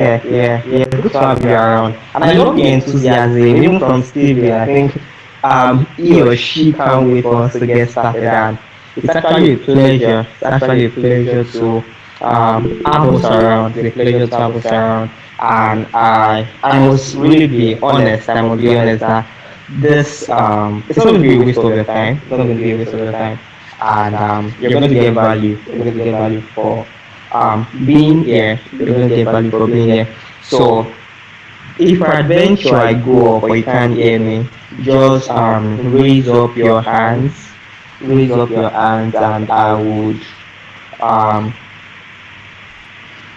Yeah. Good to have you around. And I love the enthusiasm, even from Stevie. I think he or she can't wait for us to get started. And it's actually a pleasure. It's actually a pleasure to have us around. It's a pleasure to have us around. And I must really be honest. I must be honest that this it's not going to be a waste of your time. It's not going to be a waste of your time. And you're going to get value. You're going to get value for being here. You're going to get value for being here. So if peradventure I go up or you can't hear me, just raise up your hands, and um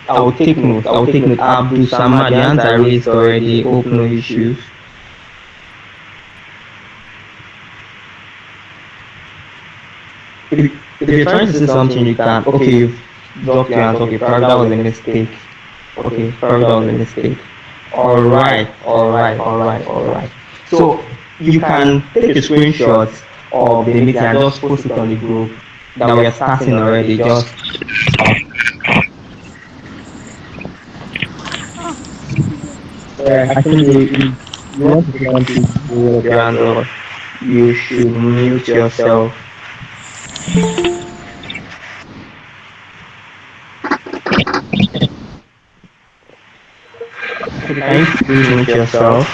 I would take note. I would take note. Abdul Samad, the hands I raised already. Hope no issues. If you're trying to say something, you can. Okay, you've dropped your hands. Okay, probably that was a mistake. Okay, probably that was a mistake. All right. So you can take a screenshot of the meeting and just post it on the group that we are starting already. Just I think you want to say something to your hand, or you should mute yourself. So can you please mute yourself?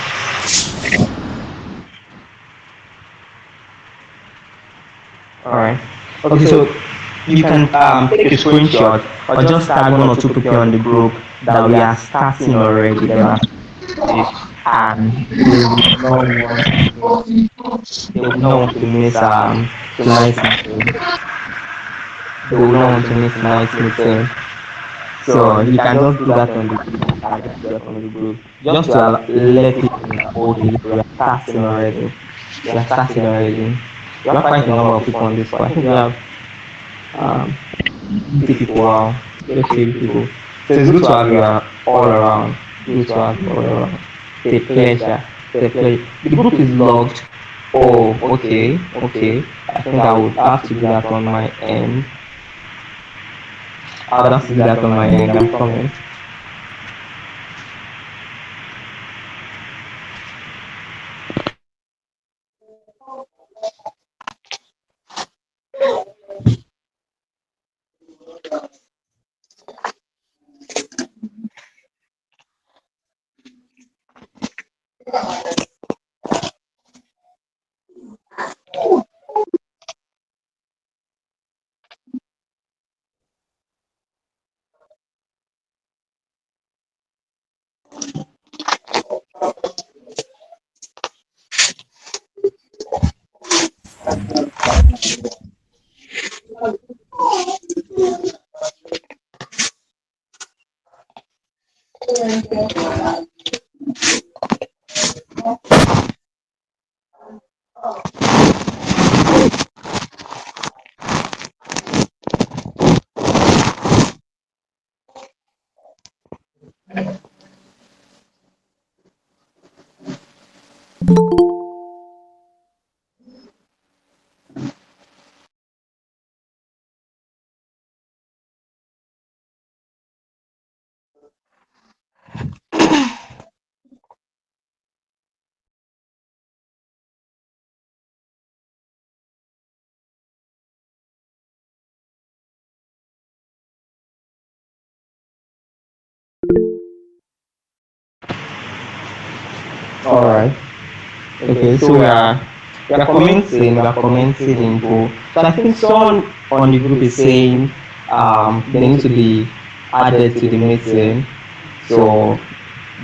Alright. Okay, so you can take a screenshot or just tag one or two people on the group that we are starting already. And they will not want to miss tonight's meeting. They will not want to miss tonight's meeting. So you can just do that on the group. Just to let people know, okay, we are starting already. We have quite a number of people on this one. I think we have 50 people. Wow, let's see people. So it's good to have you all around. Good to have you all around. It's a pleasure. The group is logged. Oh, okay. I think I would have to do that on my end. I'll have to do that on my end. I'm coming. All right. Okay, so we are commenting in both. So I think someone on the group is saying they need to be added to the meeting. So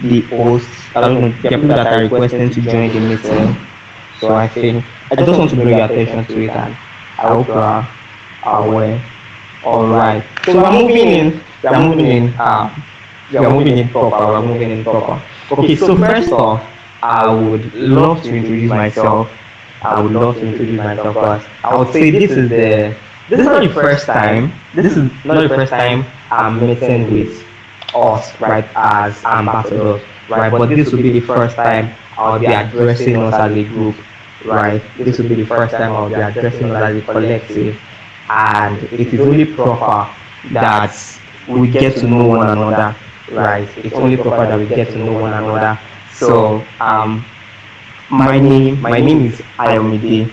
the host, I don't know, there are people that are requesting to join the meeting. So I think I just want to bring your attention to it, and I hope you are aware. All right. So we're moving in. We're moving in proper. Okay. So first off, I would love to introduce myself. First. I would say this is not the first time. This is not the first time I'm meeting with us, right, as ambassadors, right? But this will be the first time I'll be addressing us as a group, right? This will be the first time I'll be addressing us as a collective, and it is only proper that we get to know one another right? It's only proper that we get to know one another. So my name is Ayomide.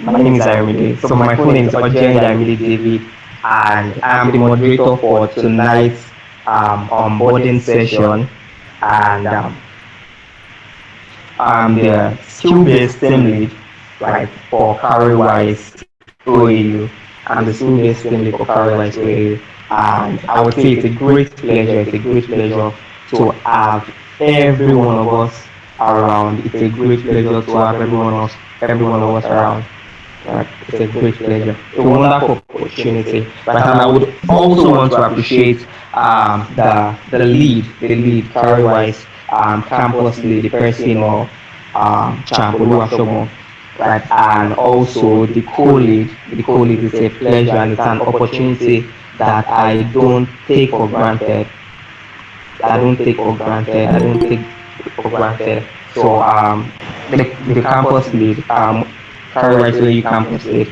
My name is Ayomide. So my full name is Ojen Ayomide David, and I'm the moderator for tonight's onboarding session, and I'm the skill-based team lead, right, for Cowrywise OAU. I'm the skill-based team lead for Cowrywise OAU, and I would say it's a great pleasure. It's a great pleasure to have every one of us around. It's a great pleasure to have every one of us around. It's a great pleasure, a wonderful opportunity. Right, and I would also want to appreciate the lead, Cowrywise campus lead, the person of Champolu Fasogbon, right, and also the co-lead. The co-lead is a pleasure and it's an opportunity that I don't take for granted. I don't take for granted. I don't take for granted. So the campus lead, Cowrywise OAU campus lead,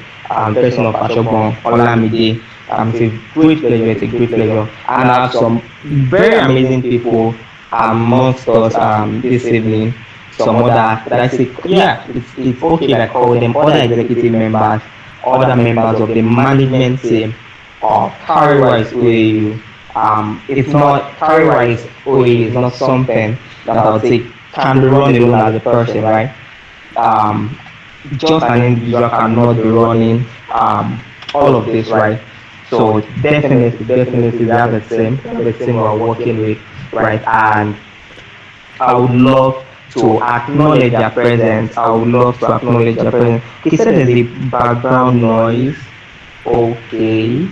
person of Fasogbon, Olamide. It's a great pleasure. It's a great pleasure, and I have some very amazing people amongst us this evening. Some other that I say, yeah, it's okay that I call them other executive members, other members of the management team of Cowrywise OAU. It's not Cowrywise OAU is not something that I would say can be run alone as a person, right? Just an individual cannot be running all of this, right? So definitely we have the team we're working with, right? And I would love to acknowledge their presence. I would love to acknowledge their presence. He said there's a background noise. Okay.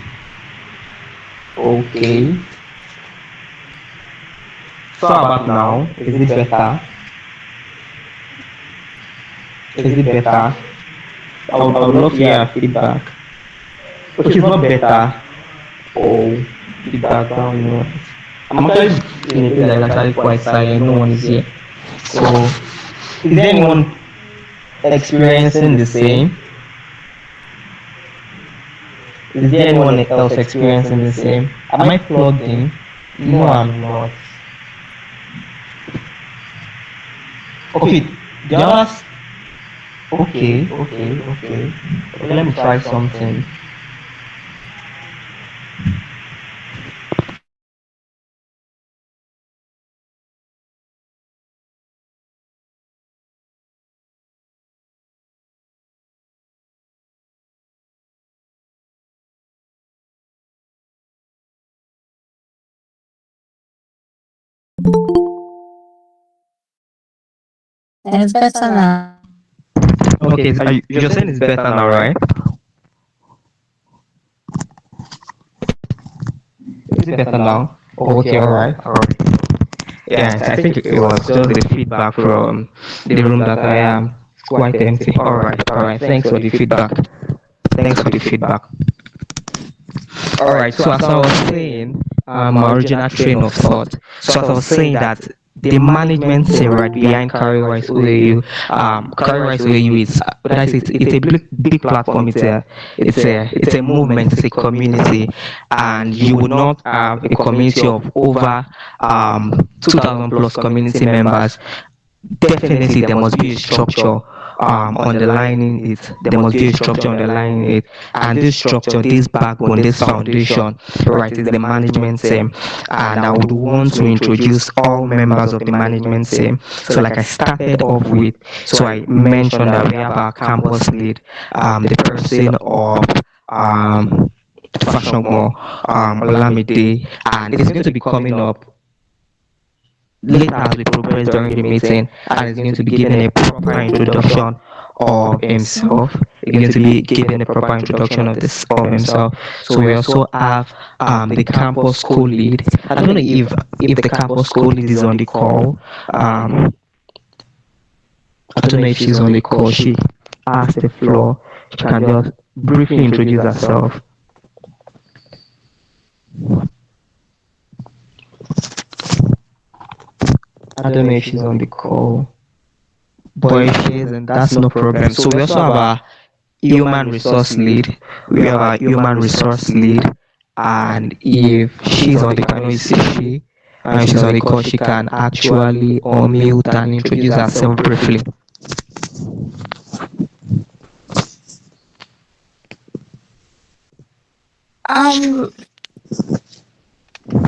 So how about now? Is it better? Is it better? I would love to hear feedback. Okay, it's not better. Oh, the background noise. I'm actually in a place that's actually quite silent. No one is here. So, is there anyone experiencing the same? Is there anyone else experiencing the same? Am I plugged in? No, I'm not. Okay, just okay. Let me try something. It's better now. Okay, so you're saying it's better now, right? Is it better now? Oh, okay, alright. Yeah, I think it was just the feedback from the room that I am. It's quite empty. Alright. Thanks for the feedback. Alright, so as I was saying, my original train of thought. So as I was saying that the management team right behind Cowrywise OAU, Cowrywise OAU is, it's a big platform. It's a movement. It's a community, and you would not have a community of over 2,000 plus community members. Definitely there must be a structure underlining it. There must be a structure underlining it, and this structure, this backbone, this foundation, right, is the management team. And I would want to introduce all members of the management team. So like I started off with, so I mentioned that we have our campus lead, the person of Fasogbon, Olamide, and it's going to be coming up later as we progress during the meeting, and is going to be given a proper introduction of himself. He's going to be given a proper introduction of himself. So we also have the campus school lead. I don't know if the campus school lead is on the call. I don't know if she's on the call. She has the floor. She can just briefly introduce herself. I don't know if she's on the call, but if she isn't, that's no problem. So we also have our human resource lead. and if she's on the call, I know it's she, and she's on the call, she can actually unmute and introduce herself briefly. Um,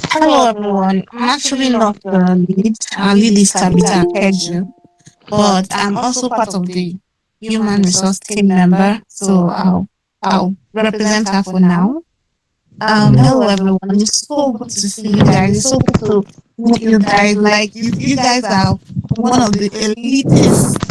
Hello everyone. I'm actually not the lead. I lead is Tabitha Keju, but I'm also part of the human resource team member. So I'll represent her for now. Hello everyone. It's so good to see you guys. It's so good to meet you guys. Like you guys are one of the elitist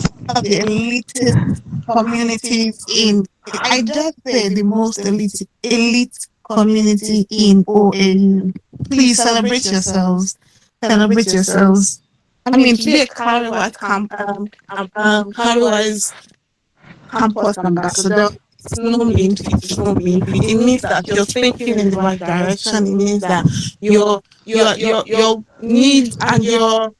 communities in. I just say the most elite community in OAU. Please celebrate yourselves. Celebrate yourselves. I mean, to be a Cowrywise campus ambassador, it's no mean feat. It's no mean feat. It means that you're thinking in the right direction. It means that your needs and the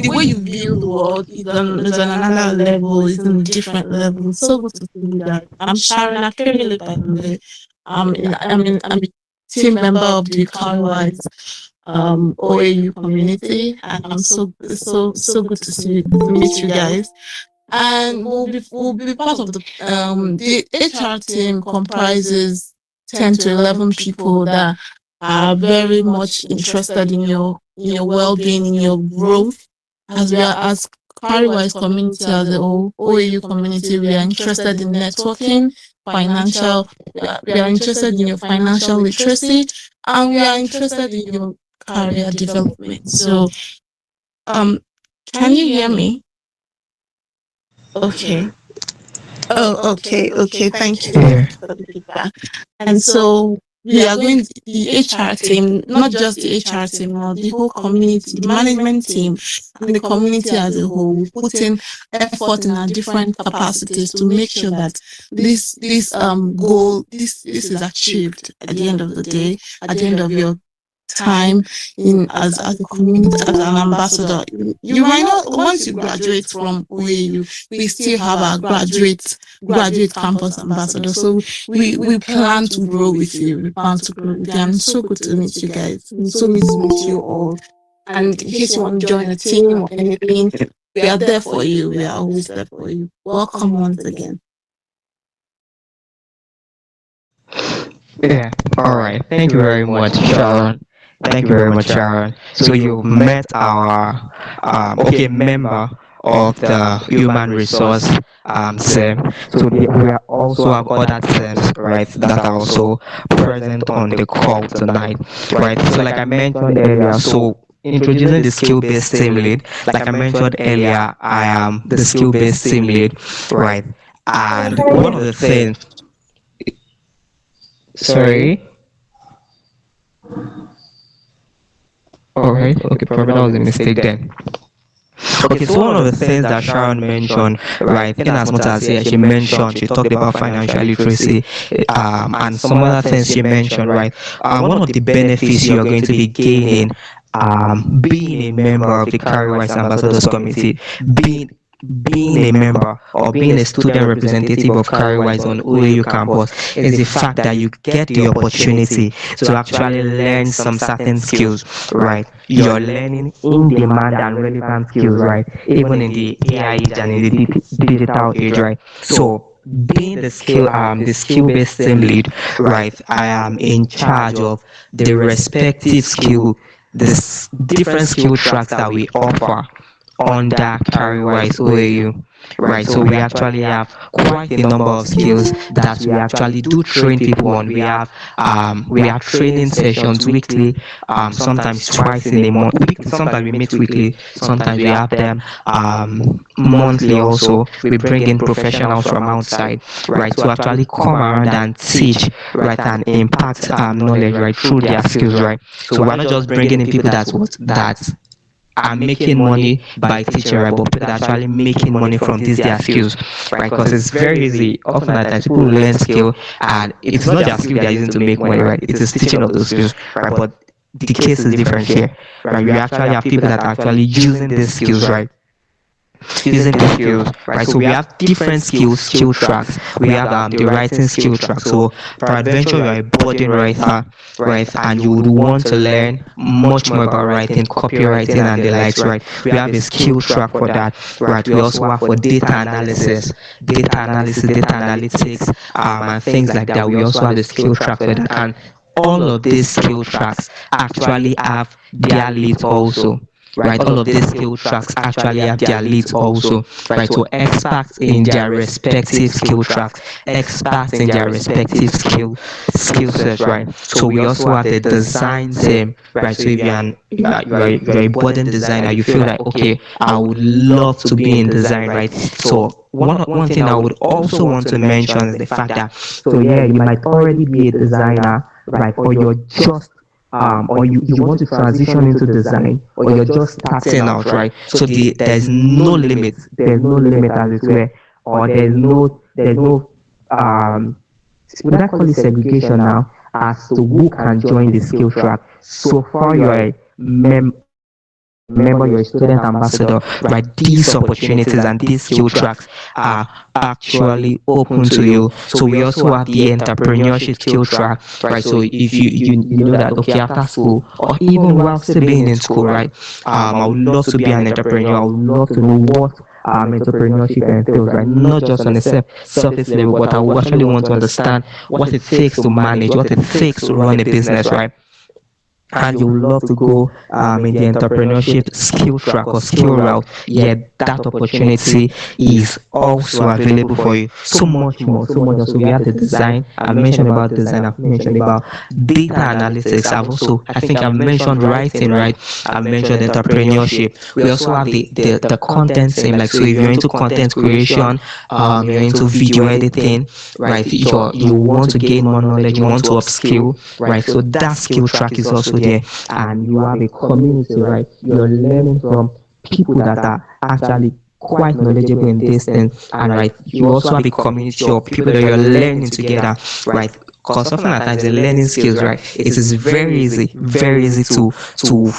way you view the world is on another level, is on a different level. It's so good to see you guys. I'm Sharon Akérèlé, by the way. I'm a team member of the Cowrywise OAU community, and I'm so good to meet you guys. And we'll be part of the HR team comprises 10 to 11 people that are very much interested in your well-being, in your growth, as we are as Cowrywise community as a whole, OAU community. We are interested in networking, we are interested in your financial literacy, and we are interested in your career development. So, can you hear me? Okay. Oh, okay. Thank you for the feedback. And so we are going to the HR team, not just the HR team, or the whole community, the management team, and the community as a whole. We put in effort in our different capacities to make sure that this goal this is achieved at the end of the day, at the end of your time in as a community, as an ambassador. You might not, once you graduate from OAU, we still have our graduate campus ambassador. So we plan to grow with you. We plan to grow with you. And so good to meet you guys. And so good to meet you all. And in case you want to join a team or anything, we are there for you. We are always there for you. Welcome once again. Yeah, all right. Thank you very much, Sharon. Thank you very much, Sharon. So you met our member of the human resource team. So we are also have other teams, right, that are also present on the call tonight, right? So like I mentioned earlier, so introducing the skill-based team lead, like I mentioned earlier, I am the skill-based team lead, right? And one of the things, sorry. Alright, okay, probably that was a mistake then. Okay, so one of the things that Sharon mentioned, right, in as much as she mentioned, she talked about financial literacy, and some other things she mentioned, right, one of the benefits you're going to be gaining, being a member of the Cowrywise Ambassadors Committee, being a member or being a student representative of Cowrywise on OAU campus is the fact that you get the opportunity to actually learn some certain skills, right? You're learning in-demand and relevant skills, right? Even in the AI age and in the digital age, right? So being the skill-based team lead, right? I am in charge of the respective the different skill tracks that we offer under Cowrywise OAU, right? So we actually have quite a number of skills that we actually do train people on. We have training sessions weekly, sometimes twice in a month. Sometimes we meet weekly, sometimes we have them monthly also. We bring in professionals from outside, right, to actually come around and teach, right, and impact knowledge, right, through their skills, right? So we're not just bringing in people that are making money by teaching, right? But people are actually making money from these their skills, right? Because it's very easy. Often at times people learn skill, and it's not their skill they're using to make money, right? It is teaching of those skills, right? But the case is different here, right? We actually have people that are actually using these skills, right, using the skills, right? So we have different skill tracks. We have the writing skill track. So peradventure you're a budding writer, right, and you would want to learn much more about writing, copywriting and the likes, right? We have a skill track for that, right? We also have for data analytics, and things like that. We also have the skill track for that, and all of these skill tracks actually have their leads also, right? All of these skill tracks actually have their leads also, right? So experts in their respective skill tracks, experts in their respective skill sets, right? So we also have the design team, right? So if you're a budding designer, you feel like, okay, I would love to be in design, right? So one thing I would also want to mention is the fact that, so yeah, you might already be a designer, right? Or you're just or you want to transition into design, or you're just starting out, right? So there's no limit. There's no limit as it were, or there's no would I call it segregation now, as to who can join the skill track. So far you're a member, you're a student ambassador, right? These opportunities and these skill tracks are actually open to you. So we also have the entrepreneurship skill track, right? So if you know that, okay, after school or even while still being in school, right? I would love to be an entrepreneur. I would love to know what entrepreneurship entails, right? Not just on a surface level, but I would actually want to understand what it takes to manage, what it takes to run a business, right? And you would love to go in the entrepreneurship skill track or skill route, yeah, that opportunity is also available for you. So much more, so much more. So we have the design. I've mentioned about design. I've mentioned about data analytics. I think I've mentioned writing, right? I've mentioned entrepreneurship. We also have the content same. Like, so if you're into content creation, you're into video editing, right? You want to gain more knowledge, you want to upskill, right? So that skill track is also there, and you have a community, right? You're learning from people that are actually quite knowledgeable in this thing, and right, you also have a community of people that you're learning together, right? Because often at times the learning skills, right, it is very easy to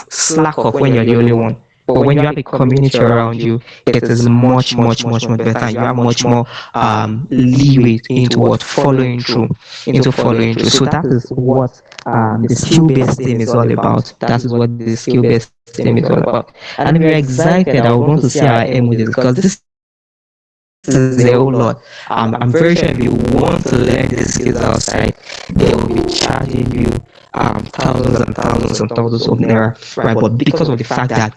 slack off when you're the only one. But when you have a community around you, it is much better. And you have much more leeway into what following through, So that is what the skill-based team is all about. That is what the skill-based team is all about. And if you're excited, I would want to see our emojis, because this is a whole lot. I'm very sure if you want to learn these skills outside, they will be charging you thousands and thousands of naira, right? But because of the fact that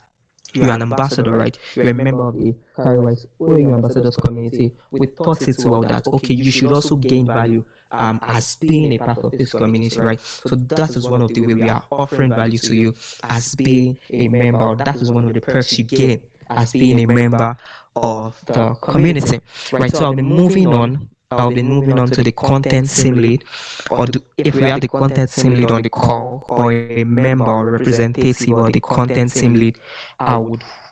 you're an ambassador, right? You're a member of the Cowrywise OAU ambassadors community. We thought it well that, okay, you should also gain value as being a part of this community, right? So that is one of the way we are offering value to you as being a member. That is one of the perks you gain as being a member of the community, right? So I'll be moving on to the content sim lead, if we have the content sim lead on the call, or a member or representative of the content sim lead,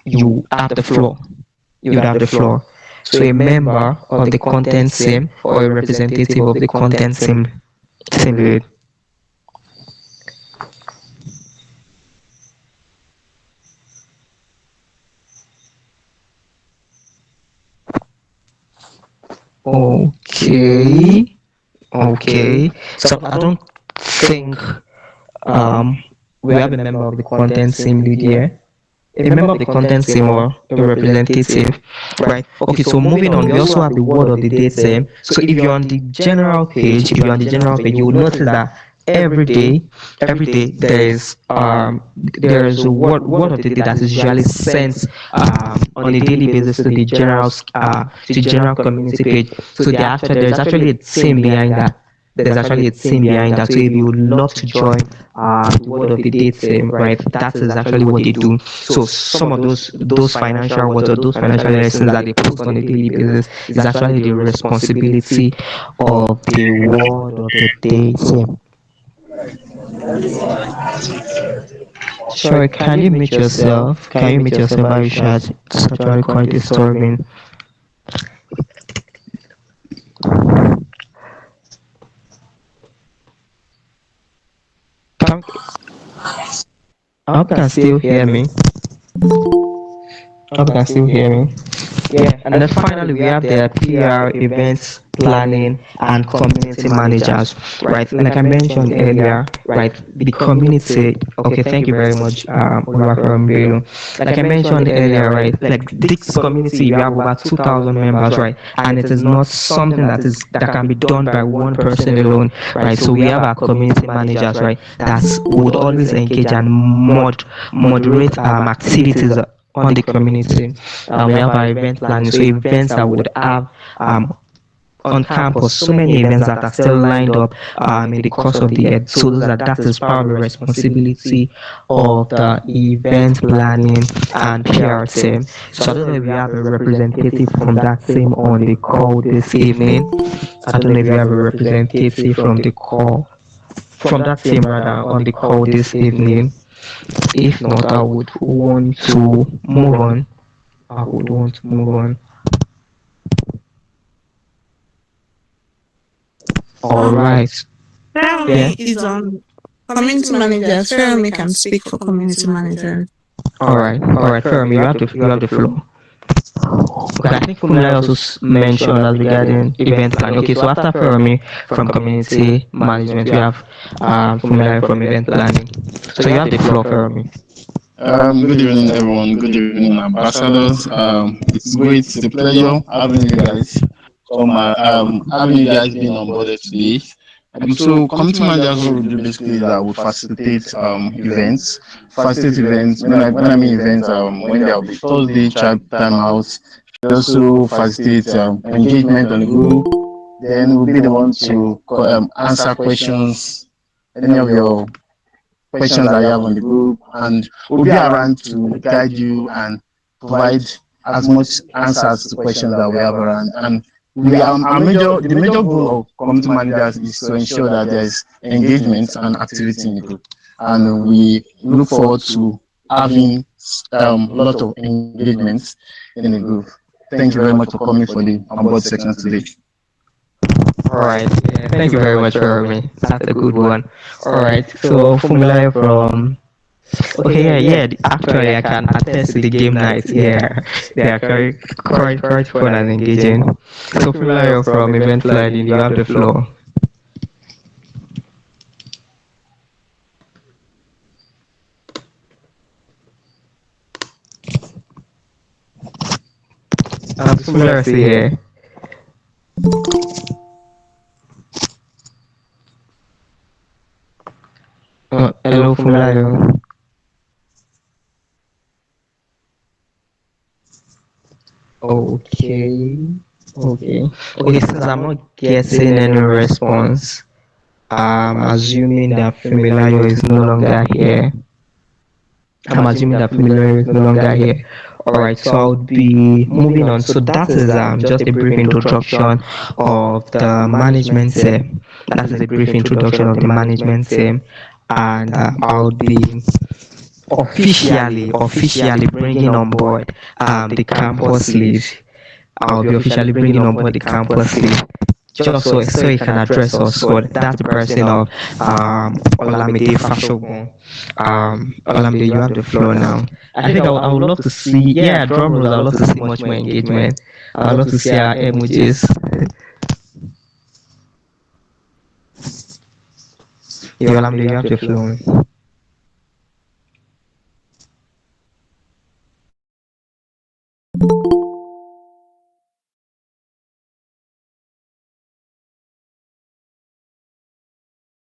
you have the floor. You would have the floor. So a member of the content sim or a representative of the content sim lead. Okay. So I don't think we have a member of the content sim lead here. A member of the content team or a representative, right? Okay, so moving on, we also have the word of the day team. So if you're on the general page, you will notice that every day there is a word of the day that is usually sent on a daily basis to the general community page. So there's actually a team behind that. So if you would love to join the Word of the Day team, right, that is actually what they do. So some of those financial words or those financial lessons that they post on a daily basis is actually the responsibility of the Word of the Day team. Sorry, can you mute yourself? Aisha? It's actually quite disturbing. Can, I hope you can still hear me. Yeah, and then finally we have the PR, events planning, and community managers, right? Like I mentioned earlier, right? The community. Okay, thank you very much, Oluwafermi. Like I mentioned earlier, right? Like this community, we have over 2,000 members, right? And it is not something that can be done by one person alone, right? So we have our community managers, right? That would always engage and moderate activities on the community. We have our event planning, so events that would have on campus, so many events that are still lined up in the course of the year. So that is part of the responsibility of the event planning and PR team. So I don't know if you have a representative from that team on the call this evening. I don't know if you have a representative from that team rather on the call this evening. If not, I would want to move on. I would want to move on. All Um, right. Yeah. Fermi is on community managers. Fermi can speak for community managers. All right. All right. Fermi, you have the floor. Okay. I think Funmi also mentioned as regarding event planning. Okay. So after Fermi from community management, we have Funmi from event planning. So you have the floor, Fermi. Good evening, everyone. Good evening, ambassadors. It's great. It's a pleasure having you guys having you guys being on board today. So community managers what we do basically is that we facilitate events, When I mean events, when there will be Thursday chat timeouts, we also facilitate engagement on the group. Then we'll be the one to answer questions, any of your questions that you have on the group, and we'll be around to guide you and provide as much answers to questions that we have around. And the major goal of community managers is to ensure that there is engagement and activity in the group, and we look forward to having a lot of engagements in the group. Thank you very much for coming for the onboard section today. All right. Yeah, thank you very much, Fermi. That's a good one. All right. So Funmi from. Okay, Actually, I can attest to the game nights. Yeah, they are quite fun and engaging. So, Funmi from event planning, you have the floor. Funmi here. Hello, Funmi. Okay. Okay. Since I'm not getting any response, I'm assuming that Fumilayo is no longer here. Fumilayo is no longer here. Alright, so I'll be moving on. So that is just a brief introduction of the management team. That is a brief introduction of the management team, and I'll be officially bringing on board the campus lead. I'll be officially bringing on board the campus lead. Just so he can address us. So that's the person of Olamide Fasogbon. Olamide, you have the floor now. I think I would love to see, yeah, drum rolls. I would love to see much more engagement. I would love to see our emojis. Yeah, Olamide, you have the floor.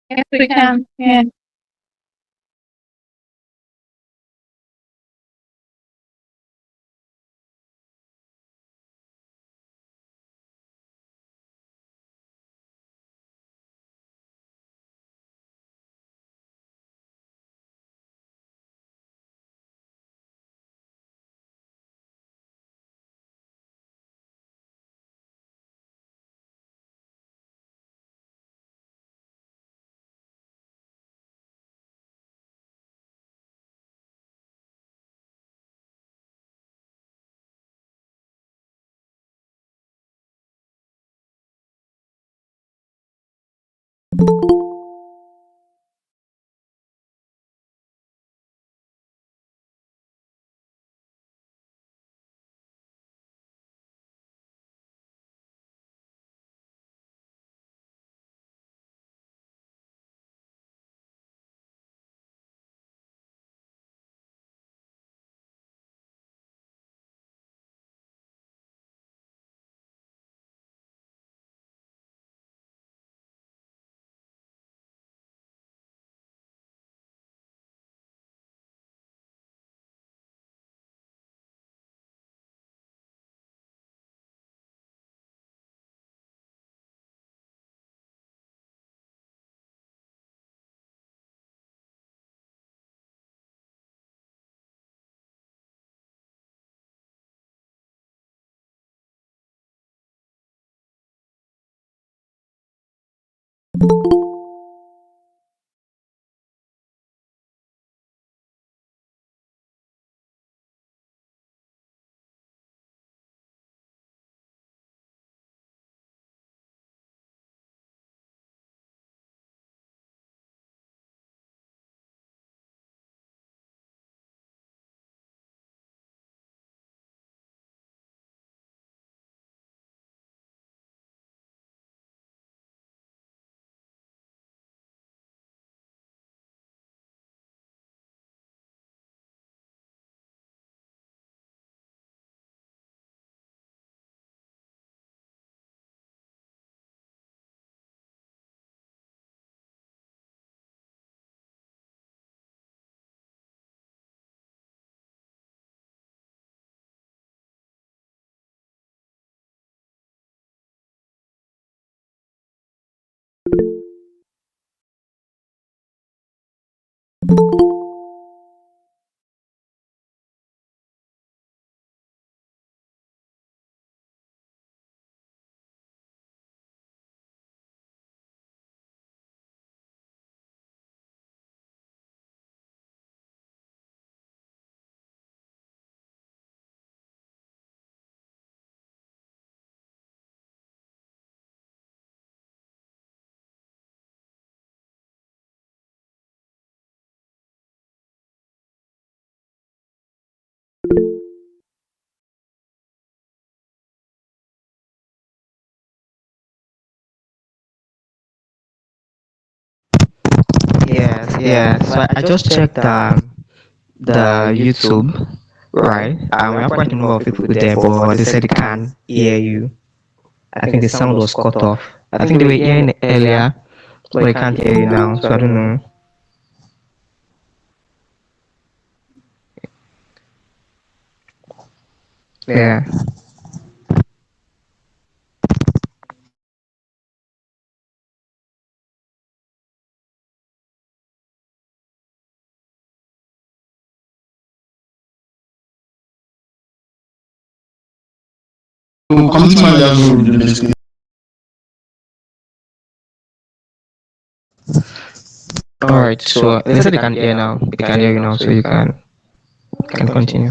Yes, we can. Yeah. Yes, yeah. So I just checked the YouTube, right? We have quite a number of people there, but they said they can't hear you. I think the sound was cut off. I think they were hearing it earlier, but they can't hear you now. So I don't know. Yeah. So community managers will do basically. All right. So they said they can hear now. They can hear you now, so you can continue.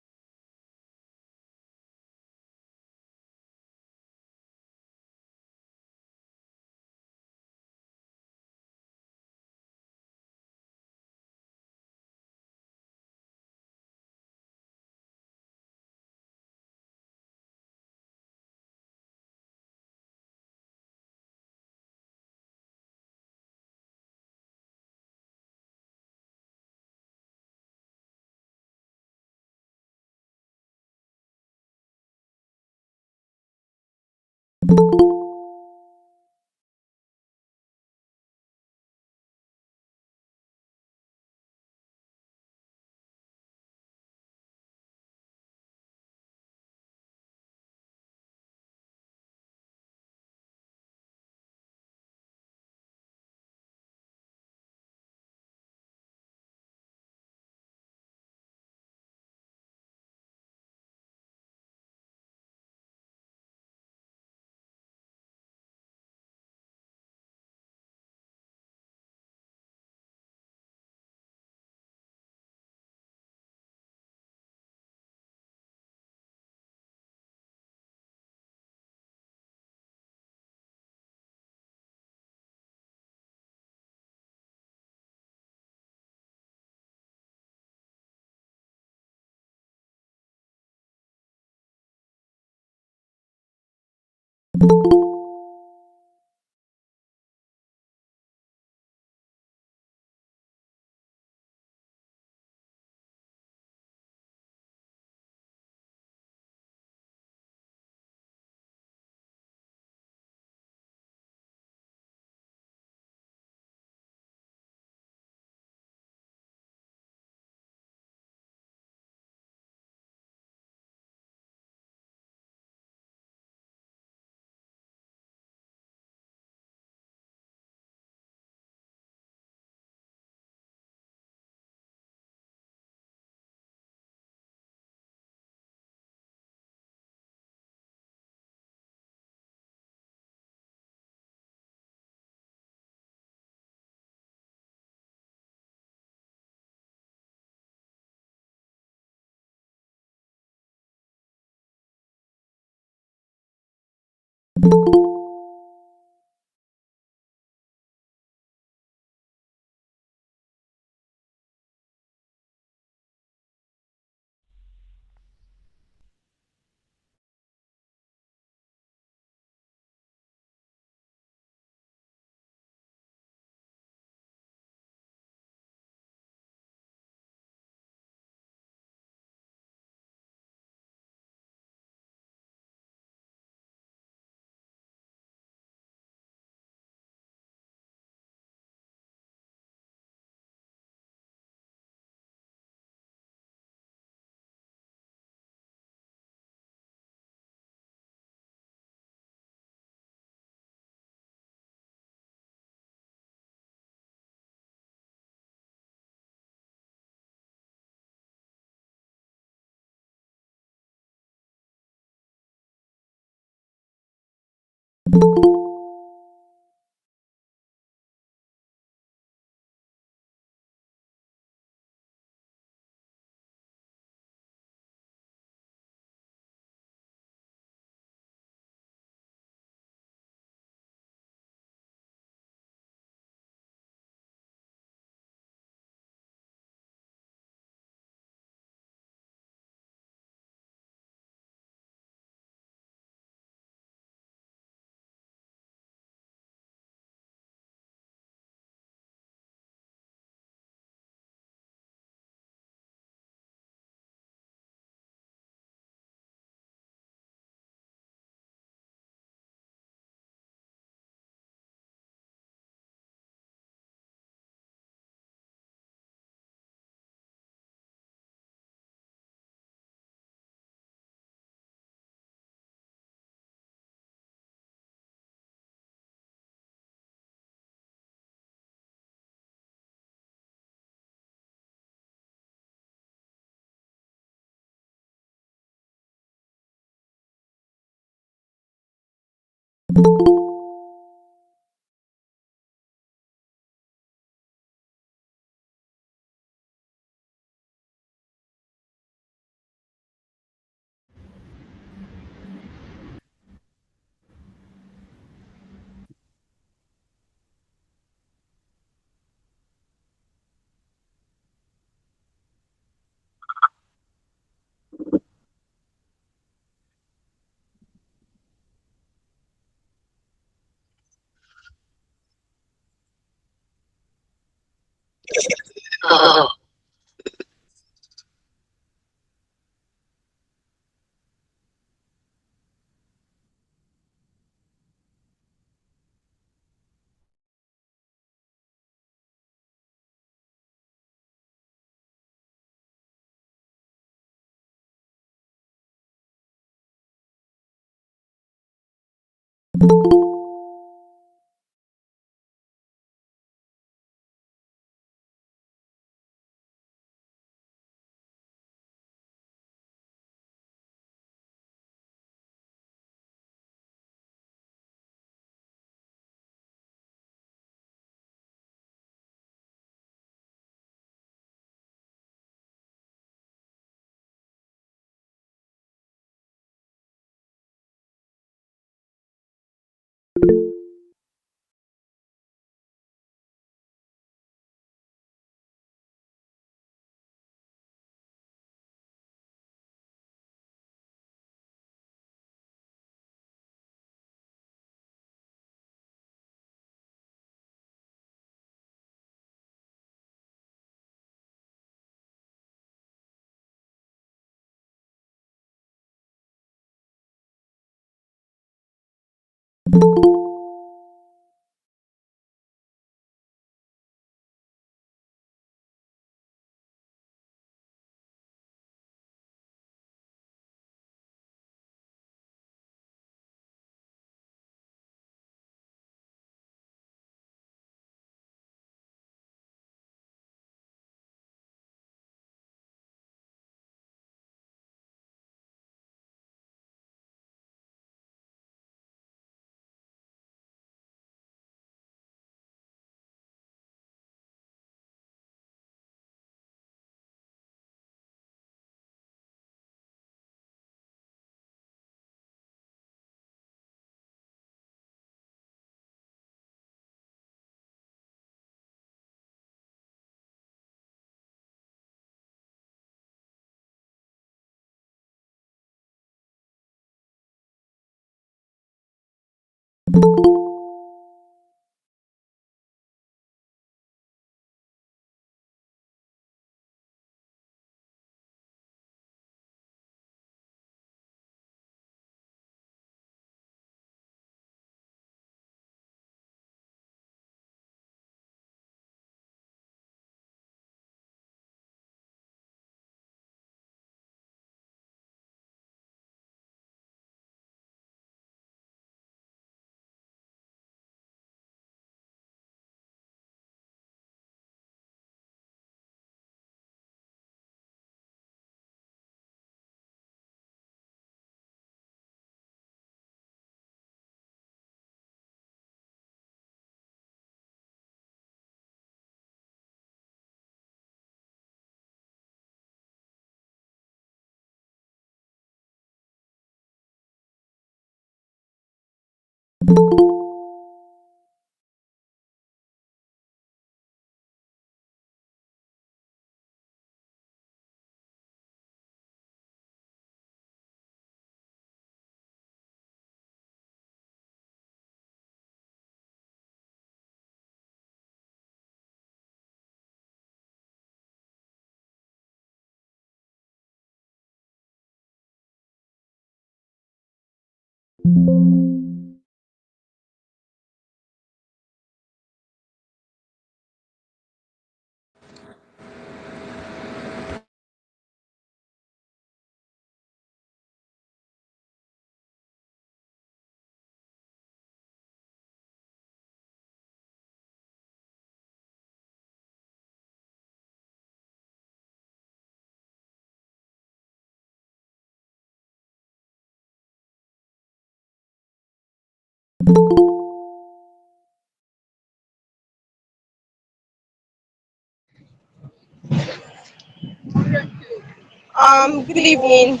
Good evening.